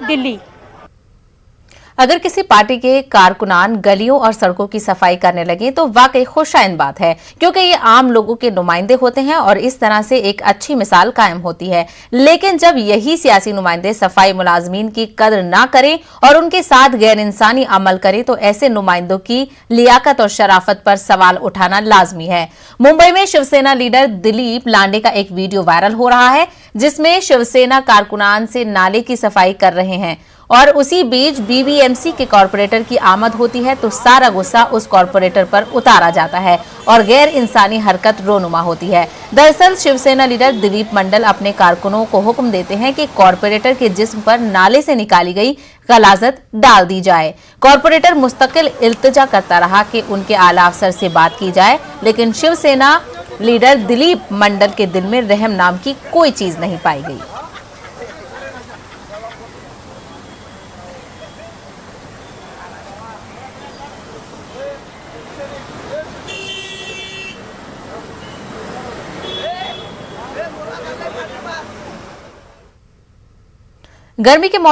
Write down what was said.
दिल्ली। अगर किसी पार्टी के कारकुनान गलियों और सड़कों की सफाई करने लगे तो वाकई खुशाइन बात है, क्योंकि ये आम लोगों के नुमाइंदे होते हैं और इस तरह से एक अच्छी मिसाल कायम होती है। लेकिन जब यही सियासी नुमाइंदे सफाई मुलाजमीन की कदर ना करें और उनके साथ गैर इंसानी अमल करें तो ऐसे नुमाइंदों की लियाकत और शराफत पर सवाल उठाना लाजमी है। मुंबई में शिवसेना लीडर दिलीप लांडे का एक वीडियो वायरल हो रहा है, जिसमें शिवसेना कारकुनान से नाले की सफाई कर रहे हैं और उसी बीच बीबीएमसी के कॉरपोरेटर की आमद होती है तो सारा गुस्सा उस कॉरपोरेटर पर उतारा जाता है और गैर इंसानी हरकत रोनुमा होती है। दरअसल शिवसेना लीडर दिलीप मंडल अपने कारकुनों को हुक्म देते हैं कि कॉरपोरेटर के जिस्म पर नाले से निकाली गई गलाजत डाल दी जाए। कॉरपोरेटर मुस्तकिल इल्तिजा करता रहा कि उनके आला अफसर से बात की जाए, लेकिन शिवसेना लीडर दिलीप मंडल के दिल में रहम नाम की कोई चीज नहीं पाई गई। गर्मी के